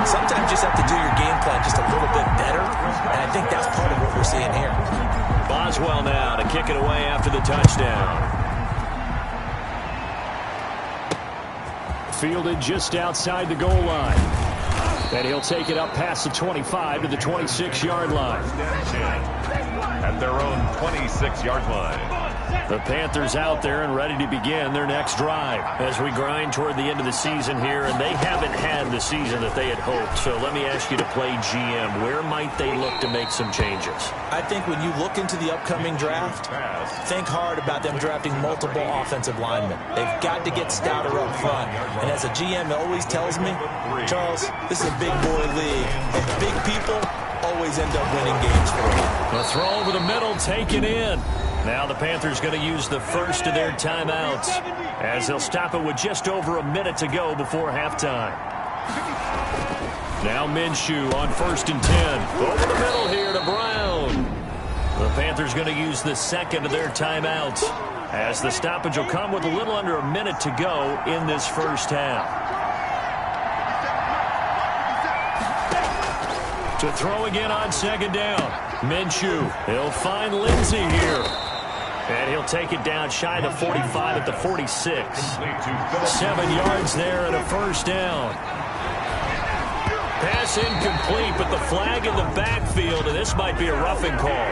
Sometimes you just have to do your game plan just a little bit better, and I think that's part of what we're seeing here. Boswell now to kick it away after the touchdown. Fielded just outside the goal line. And he'll take it up past the 25 to the 26-yard line. At their own 26-yard line. The Panthers out there and ready to begin their next drive as we grind toward the end of the season here, and they haven't had the season that they had hoped. So let me ask you to play GM. Where might they look to make some changes? I think when you look into the upcoming draft, think hard about them drafting multiple offensive linemen. They've got to get stouter up front. And as a GM always tells me, Charles, this is a big boy league, and big people always end up winning games for you. The throw over the middle taken in. Now the Panthers going to use the first of their timeouts as they'll stop it with just over a minute to go before halftime. Now Minshew on 1st and 10. Over the middle here to Brown. The Panthers going to use the second of their timeouts as the stoppage will come with a little under a minute to go in this first half. To throw again on 2nd down. Minshew. He'll find Lindsey here. And he'll take it down shy of the 45 at the 46. 7 yards there and a first down. Pass incomplete, but the flag in the backfield, and this might be a roughing call.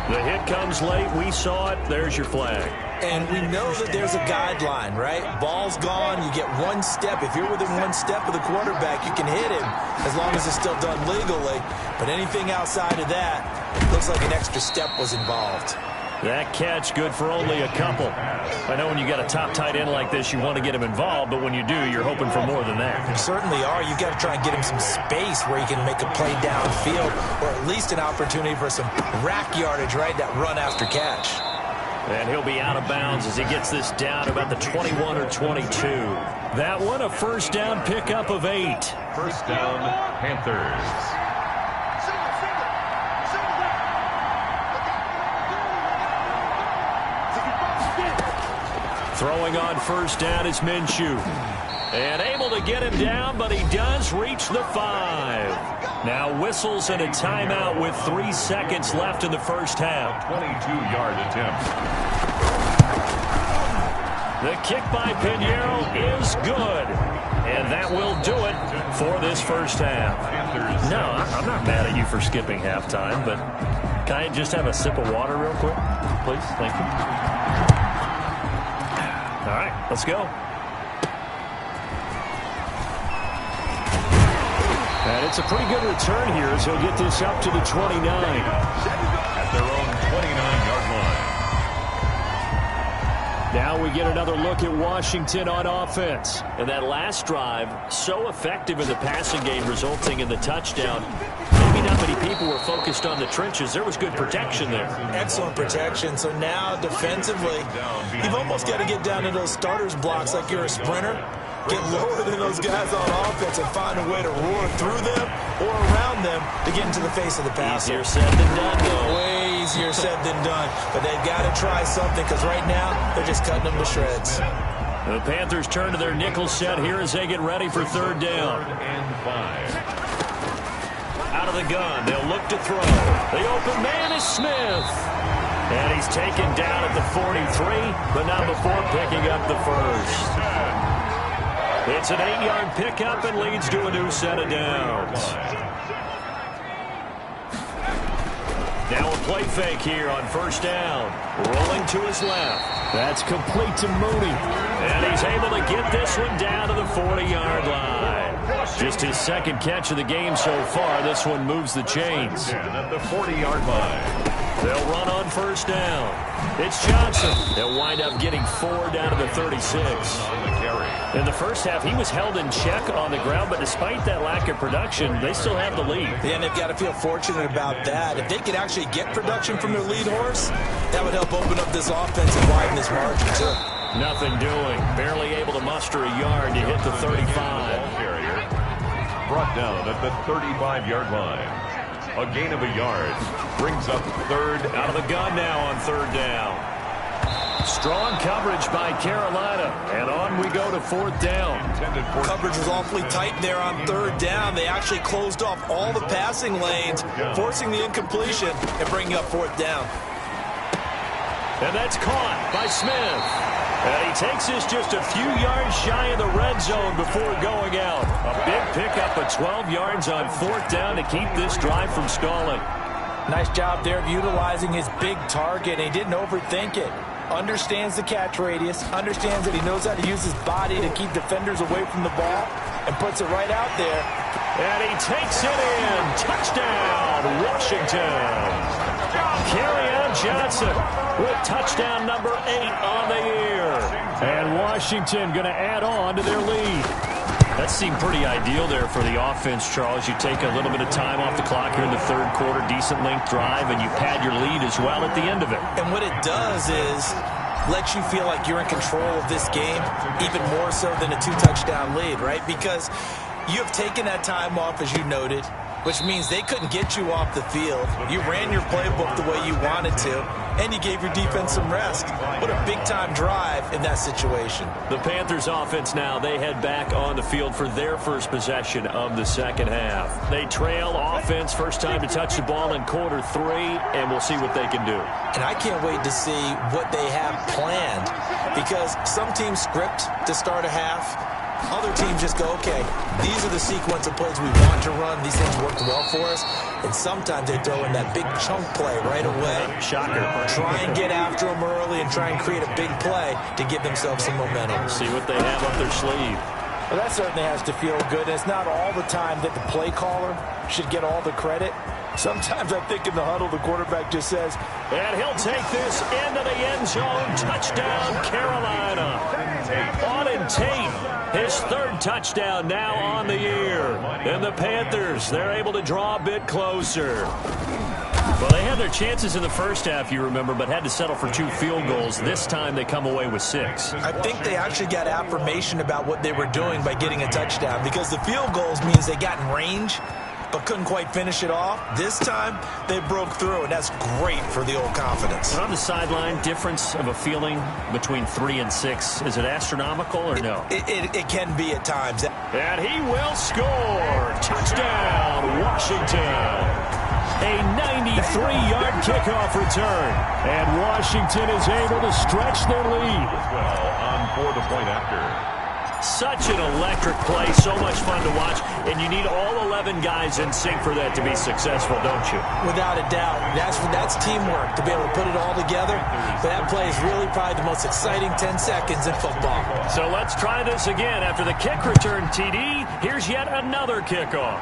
The hit comes late. We saw it. There's your flag. And we know that there's a guideline, right? Ball's gone. You get one step. If you're within one step of the quarterback, you can hit him as long as it's still done legally. But anything outside of that, it looks like an extra step was involved. That catch good for only a couple. I know when you got a top tight end like this, you want to get him involved, but when you do, you're hoping for more than that. You certainly are. You've got to try and get him some space where he can make a play downfield, or at least an opportunity for some rack yardage, right? That run after catch. And he'll be out of bounds as he gets this down about the 21 or 22. That one a first down pickup of 8. First down, Panthers. Throwing on first down is Minshew. And able to get him down, but he does reach the 5. Now whistles and a timeout with 3 seconds left in the first half. 22-yard attempt. The kick by Pinheiro is good. And that will do it for this first half. No, I'm not mad at you for skipping halftime, but can I just have a sip of water real quick? Please, thank you. All right, let's go. And it's a pretty good return here as he'll get this up to the 29. At their own 29-yard line. Now we get another look at Washington on offense. And that last drive, so effective in the passing game, resulting in the touchdown. Maybe not many people were focused on the trenches. There was good protection there. Excellent protection. So now defensively, you've almost got to get down to those starters blocks like you're a sprinter. Get lower than those guys on offense and find a way to roar through them or around them to get into the face of the passer. Easier said than done, though. Way easier said than done. But they've got to try something because right now they're just cutting them to shreds. The Panthers turn to their nickel set here as they get ready for 3rd down. And 5. Out of the gun, they'll look to throw. The open man is Smith. And he's taken down at the 43, but not before picking up the first. It's an 8-yard pickup and leads to a new set of downs. Now a play fake here on 1st down. Rolling to his left. That's complete to Mooney. And he's able to get this one down to the 40-yard line. Just his 2nd catch of the game so far. This one moves the chains. At the 40-yard line. They'll run on 1st down. It's Johnson. They'll wind up getting 4 down to the 36. In the first half, he was held in check on the ground, but despite that lack of production, they still have the lead. Yeah, and they've got to feel fortunate about that. If they could actually get production from their lead horse, that would help open up this offense and widen this margin, too. Nothing doing. Barely able to muster a yard to hit the 35. Brought down at the 35-yard line. A gain of a yard brings up 3rd. Out of the gun now on 3rd down. Strong coverage by Carolina. And on we go to 4th down. Coverage was awfully tight there on 3rd down. They actually closed off all the passing lanes, forcing the incompletion and bringing up 4th down. And that's caught by Smith. And he takes this just a few yards shy of the red zone before going out. A big pickup of 12 yards on 4th down to keep this drive from stalling. Nice job there of utilizing his big target. He didn't overthink it. Understands the catch radius. Understands that he knows how to use his body to keep defenders away from the ball. And puts it right out there. And he takes it in. Touchdown, Washington. Kerryon Johnson with touchdown number 8 on the year. And Washington going to add on to their lead. That seemed pretty ideal there for the offense, Charles. You take a little bit of time off the clock here in the 3rd quarter, decent length drive, and you pad your lead as well at the end of it. And what it does is lets you feel like you're in control of this game, even more so than a 2-touchdown lead, right? Because you have taken that time off, as you noted, which means they couldn't get you off the field. You ran your playbook the way you wanted to, and you gave your defense some rest. What a big-time drive in that situation. The Panthers offense now, they head back on the field for their first possession of the 2nd half. They trail offense, first time to touch the ball in quarter 3, and we'll see what they can do. And I can't wait to see what they have planned, because some teams script to start a half. Other teams just go, okay, these are the sequence of plays we want to run. These things worked well for us. And sometimes they throw in that big chunk play right away. Shocker. Try and get after them early and try and create a big play to give themselves some momentum. See what they have up their sleeve. Well, that certainly has to feel good. And it's not all the time that the play caller should get all the credit. Sometimes I think in the huddle, the quarterback just says, and he'll take this into the end zone. Touchdown, Carolina. Auden Tate, his 3rd touchdown now on the year. And the Panthers, they're able to draw a bit closer. Well, they had their chances in the first half, you remember, but had to settle for 2 field goals. This time they come away with 6. I think they actually got affirmation about what they were doing by getting a touchdown, because the field goals means they got in range but couldn't quite finish it off. This time, they broke through, and that's great for the old confidence. And on the sideline, difference of a feeling between 3 and 6, is it astronomical or no? It can be at times. And he will score. Touchdown, Washington. A 93-yard kickoff return. And Washington is able to stretch their lead. Well, on for the point after. Such an electric play, so much fun to watch, and you need all 11 guys in sync for that to be successful, don't you? Without a doubt. That's teamwork to be able to put it all together, but that play is really probably the most exciting 10 seconds in football. So let's try this again. After the kick return, TD, here's yet another kickoff.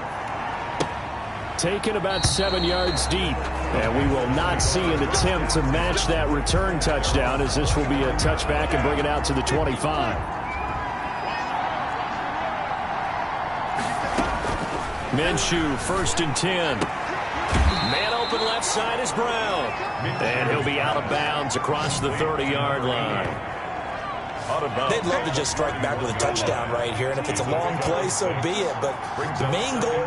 Taken about 7 yards deep, and we will not see an attempt to match that return touchdown, as this will be a touchback and bring it out to the 25. Minshew, 1st and 10. Man open left side is Brown. And he'll be out of bounds across the 30-yard line. They'd love to just strike back with a touchdown right here, and if it's a long play, so be it. But the main goal,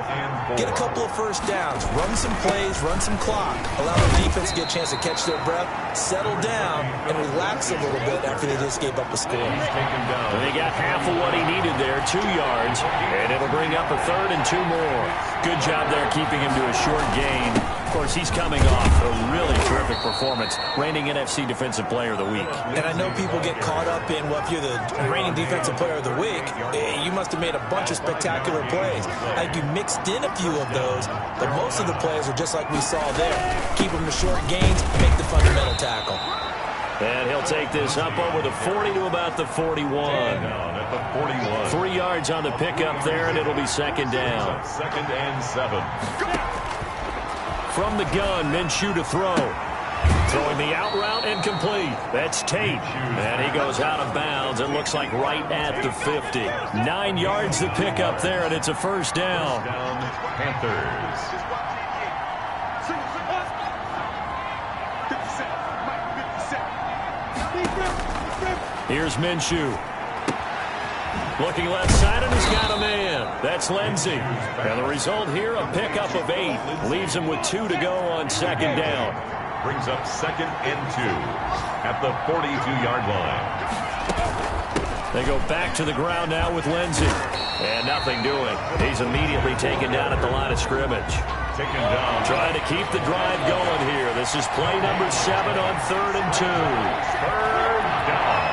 get a couple of first downs, run some plays, run some clock, allow the defense to get a chance to catch their breath, settle down, and relax a little bit after they just gave up a score. And they got half of what he needed there, 2 yards, and it'll bring up a 3rd and 2 more. Good job there keeping him to a short gain. Of course, he's coming off a really terrific performance, reigning NFC Defensive Player of the Week. And I know people get caught up in, well, if you're the reigning Defensive Player of the Week, you must have made a bunch of spectacular plays. I think you mixed in a few of those, but most of the plays are just like we saw there. Keep them to short gains, make the fundamental tackle. And he'll take this up over the 40 to about the 41. At the 41. 3 yards on the pickup there, and it'll be 2nd down. 2nd and 7. From the gun, Minshew to throw. Throwing the out route incomplete. That's Tate. And he goes out of bounds. It looks like right at the 50. 9 yards to pick up there, and it's a 1st down. Panthers. Here's Minshew. Looking left side, and he's got a man. That's Lindsey. And the result here, a pickup of 8. Leaves him with 2 to go on 2nd down. Brings up 2nd and 2. at the 42-yard line. They go back to the ground now with Lindsey. And nothing doing. He's immediately taken down at the line of scrimmage. Taken down. Trying to keep the drive going here. This is play number 7 on 3rd and 2. Third down.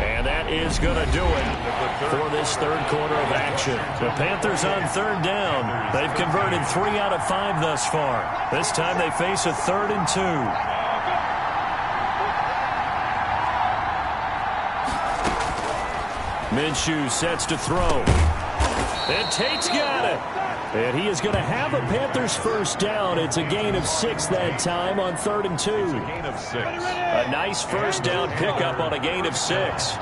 And that is going to do it for this third quarter of action. The Panthers on 3rd down. They've converted 3 out of 5 thus far. This time they face a 3rd and 2. Minshew sets to throw. And Tate's got it. And he is going to have a Panthers first down. It's a gain of 6 that time on 3rd and 2. It's a gain of 6. A nice first down pickup on a gain of 6.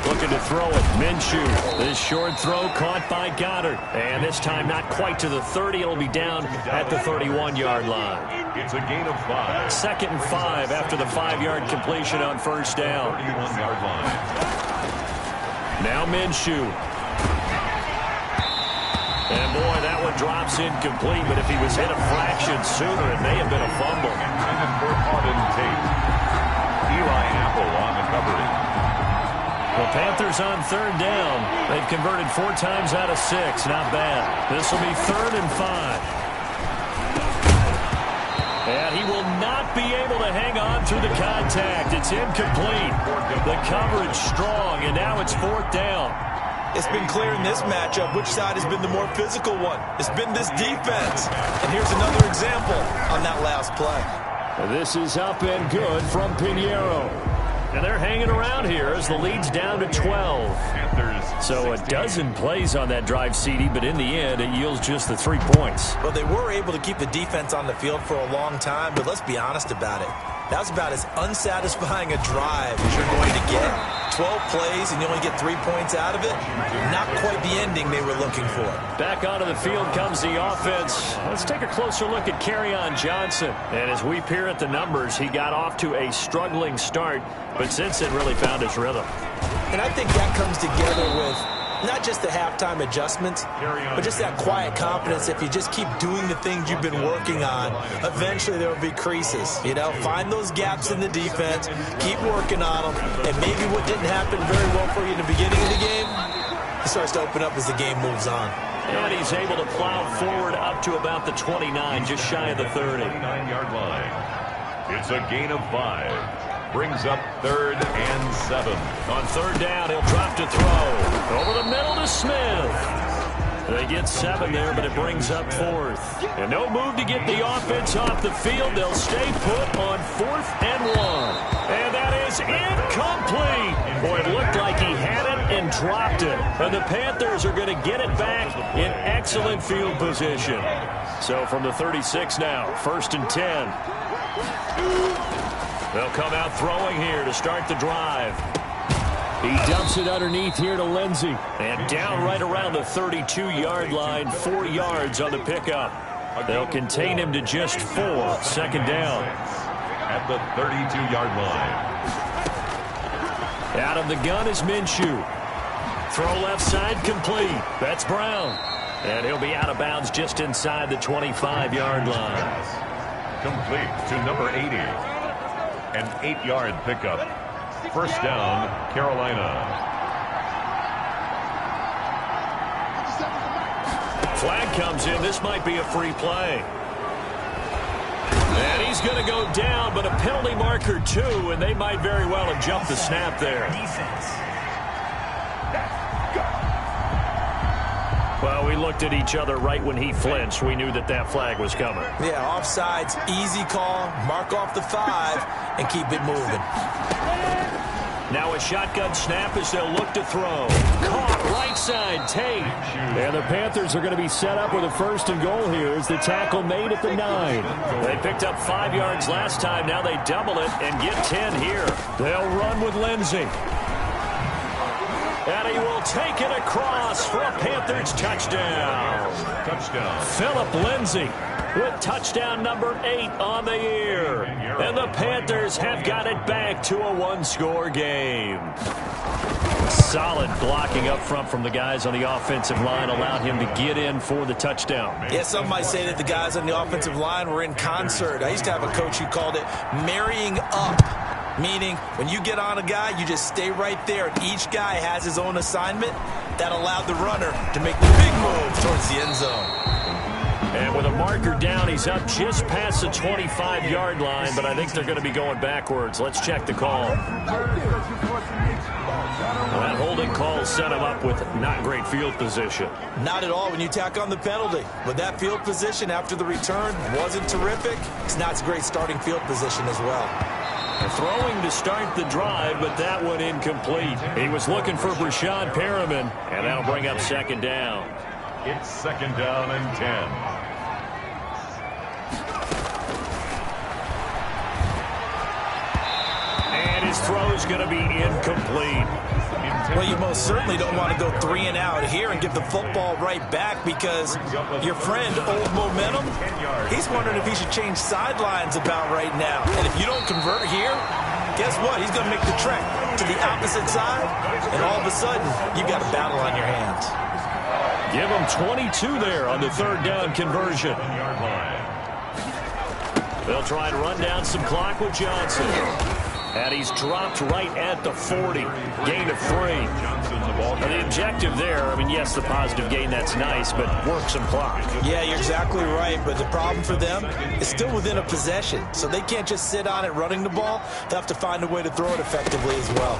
Looking to throw it. Minshew. This short throw caught by Goddard. And this time not quite to the 30. It'll be down at the 31-yard line. It's a gain of 5. 2nd and 5 after the 5-yard completion on first down. 31-yard line. Now Minshew. And boy, that one drops incomplete, but if he was hit a fraction sooner, it may have been a fumble. And for Auden Tate. Eli Apple on the coverage. The Panthers on 3rd down. They've converted 4 times out of 6. Not bad. This will be 3rd and 5. And he will not be able to hang on through the contact. It's incomplete. The coverage strong, and now it's 4th down. It's been clear in this matchup which side has been the more physical one. It's been this defense. And here's another example on that last play. This is up and good from Pinheiro. And they're hanging around here as the lead's down to 12. So a dozen plays on that drive, CD, but in the end, it yields just the 3 points. Well, they were able to keep the defense on the field for a long time, but let's be honest about it. That was about as unsatisfying a drive as you're going to get. 12 plays and you only get 3 points out of it. Not quite the ending they were looking for. Back onto the field comes the offense. Let's take a closer look at Kerryon Johnson. And as we peer at the numbers, he got off to a struggling start, but since then really found his rhythm. And I think that comes together with not just the halftime adjustments, but just that quiet confidence. If you just keep doing the things you've been working on, eventually there will be creases. You know, find those gaps in the defense, keep working on them, and maybe what didn't happen very well for you in the beginning of the game, it starts to open up as the game moves on. And he's able to plow forward up to about the 29, just shy of the 30. 29-yard line. It's a gain of 5. Brings up 3rd and 7. On 3rd down, he'll drop to throw. Over the middle to Smith. They get 7 there, but it brings up 4th. And no move to get the offense off the field. They'll stay put on 4th and 1. And that is incomplete. Boy, it looked like he had it and dropped it. And the Panthers are going to get it back in excellent field position. So from the 36 now, 1st and 10. They'll come out throwing here to start the drive. He dumps it underneath here to Lindsey. And down right around the 32-yard line, 4 yards on the pickup. They'll contain him to just 4. 2nd down. At the 32-yard line. Out of the gun is Minshew. Throw left side complete. That's Brown. And he'll be out of bounds just inside the 25-yard line. Complete to number 80. An 8-yard pickup. 1st down, Carolina. Flag comes in. This might be a free play. And he's going to go down, but a penalty marker too, and they might very well have jumped the snap there. Well, we looked at each other right when he flinched. We knew that that flag was coming. Yeah, offsides, easy call, mark off the 5, and keep it moving. Now a shotgun snap as they'll look to throw. Caught right side, Tate. And the Panthers are going to be set up with a 1st and goal here as the tackle made at the 9. They picked up 5 yards last time. Now they double it and get 10 here. They'll run with Lindsey. And he will take it across for a Panthers touchdown. Touchdown. Philip Lindsey with touchdown number 8 on the year. And the Panthers have got it back to a 1-score game. Solid blocking up front from the guys on the offensive line allowed him to get in for the touchdown. Yeah, some might say that the guys on the offensive line were in concert. I used to have a coach who called it marrying up, meaning when you get on a guy, you just stay right there, and each guy has his own assignment. That allowed the runner to make the big move towards the end zone. And with a marker down, he's up just past the 25-yard line, but I think they're going to be going backwards. Let's check the call. That holding call set him up with not great field position. Not at all when you tack on the penalty. But that field position after the return wasn't terrific. It's not a great starting field position as well. Throwing to start the drive, but that one incomplete. He was looking for Brashad Perriman, and that'll bring up second down. It's second down and 10. And his throw's going to be incomplete. Well, you most certainly don't want to go 3 and out here and give the football right back because your friend, Old Momentum, he's wondering if he should change sidelines about right now. And if you don't convert here, guess what? He's going to make the trek to the opposite side, and all of a sudden, you've got a battle on your hands. Give him 22 there on the third down conversion. They'll try and run down some clock with Johnson. And he's dropped right at the 40. Gain of 3. And the objective there, I mean, yes, the positive gain, that's nice, but work some clock. Yeah, you're exactly right. But the problem for them is still within a possession. So they can't just sit on it running the ball. They'll have to find a way to throw it effectively as well.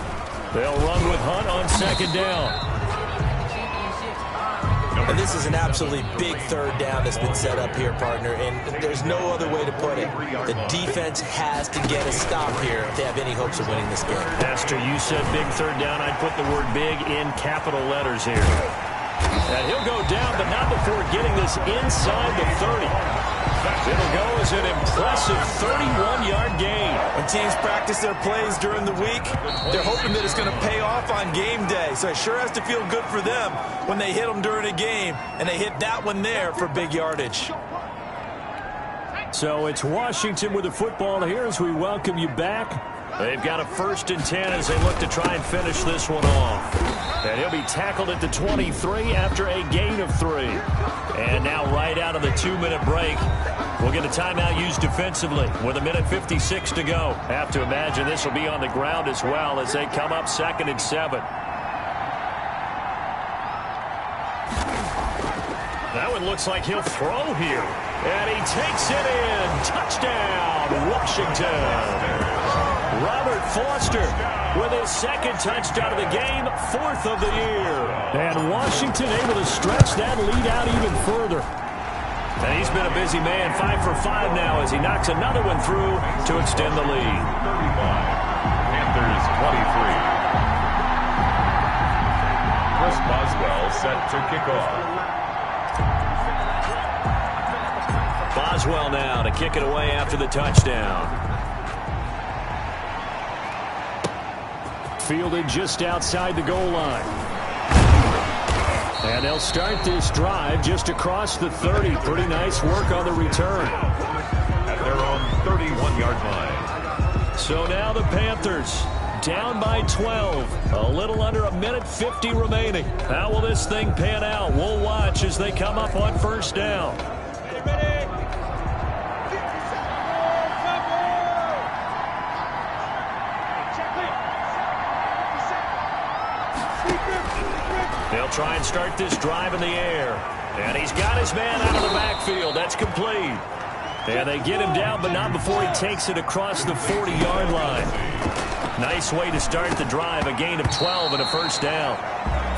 They'll run with Hunt on second down. And this is an absolutely big third down that's been set up here, partner, and there's no other way to put it. The defense has to get a stop here if they have any hopes of winning this game. Pastor, you said big third down. I'd put the word big in capital letters here. And he'll go down, but not before getting this inside the 30. It'll go as an impressive 31-yard gain. When teams practice their plays during the week, they're hoping that it's going to pay off on game day. So it sure has to feel good for them when they hit them during a game, and they hit that one there for big yardage. So it's Washington with the football here as we welcome you back. They've got a 1st and 10 as they look to try and finish this one off. And he'll be tackled at the 23 after a gain of 3. And now right out of the 2-minute break, we'll get a timeout used defensively with 1:56 to go. Have to imagine this will be on the ground as well as they come up 2nd and 7. That one looks like he'll throw here. And he takes it in. Touchdown, Washington. Robert Foster with his 2nd touchdown of the game, 4th of the year. And Washington able to stretch that lead out even further. And he's been a busy man, 5 for 5 now as he knocks another one through to extend the lead. 35. Panthers 23. Chris Boswell set to kick off. Boswell now to kick it away after the touchdown. Fielded just outside the goal line. And they'll start this drive just across the 30. Pretty nice work on the return. At their own 31-yard line. So now the Panthers down by 12. A little under 1:50 remaining. How will this thing pan out? We'll watch as they come up on 1st down. They'll try and start this drive in the air. And he's got his man out of the backfield. That's complete. And they get him down, but not before he takes it across the 40-yard line. Nice way to start the drive. A gain of 12 and a 1st down.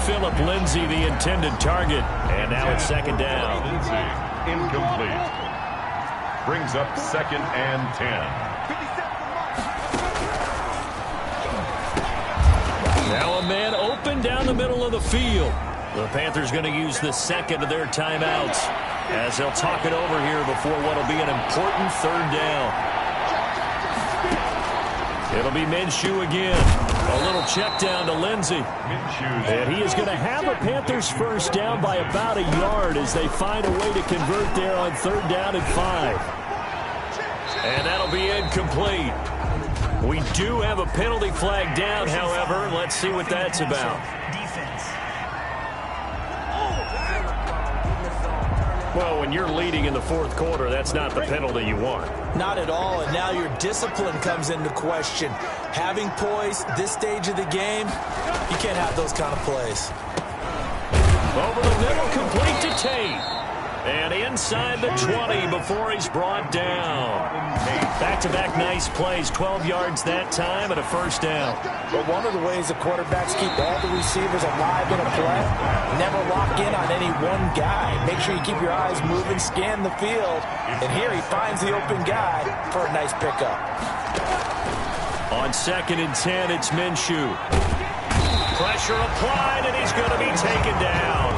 Philip Lindsay, the intended target. And now it's 2nd down. Lindsay, incomplete. Brings up 2nd and 10. Now a man open down the middle of the field. The Panthers going to use the 2nd of their timeouts as they'll talk it over here before what will be an important 3rd down. It'll be Minshew again. A little check down to Lindsay. And he is going to have a Panthers 1st down by about a yard as they find a way to convert there on 3rd down and 5. And that'll be incomplete. We do have a penalty flag down, however. Let's see what that's about. Well, when you're leading in the fourth quarter, that's not the penalty you want. Not at all, and now your discipline comes into question. Having poise this stage of the game, you can't have those kind of plays. Over the middle, complete to Tate. And inside the 20 before he's brought down. Back-to-back nice plays, 12 yards that time and a first down. But one of the ways the quarterbacks keep all the receivers alive in a play, never lock in on any one guy. Make sure you keep your eyes moving, scan the field. And here he finds the open guy for a nice pickup. On 2nd and 10, it's Minshew. Pressure applied, and he's going to be taken down.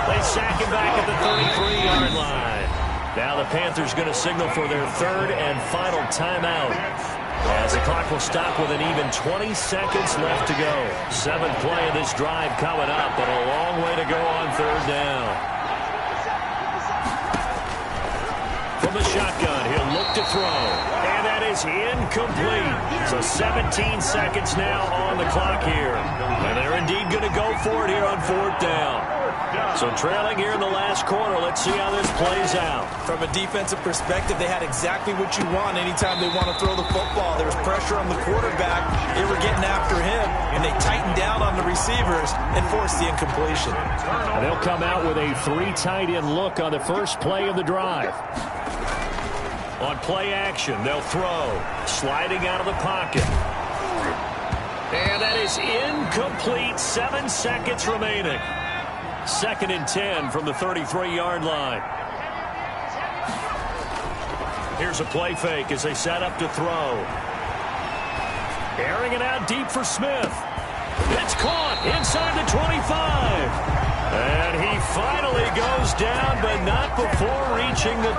They sack him back at the 33-yard line. Now the Panthers going to signal for their third and final timeout, as the clock will stop with an even 20 seconds left to go. 7th play of this drive coming up, but a long way to go on third down. From the shotgun, he'll look to throw. And that is incomplete. So 17 seconds now on the clock here. And they're indeed going to go for it here on 4th down. So trailing here in the last quarter, let's see how this plays out. From a defensive perspective, they had exactly what you want anytime they want to throw the football. There was pressure on the quarterback. They were getting after him, and they tightened down on the receivers and forced the incompletion. And they'll come out with a 3 tight end look on the first play of the drive. On play action, they'll throw. Sliding out of the pocket. And that is incomplete. 7 seconds remaining. 2nd and 10 from the 33-yard line. Here's a play fake as they set up to throw. Airing it out deep for Smith. It's caught inside the 25. And he finally goes down, but not before reaching the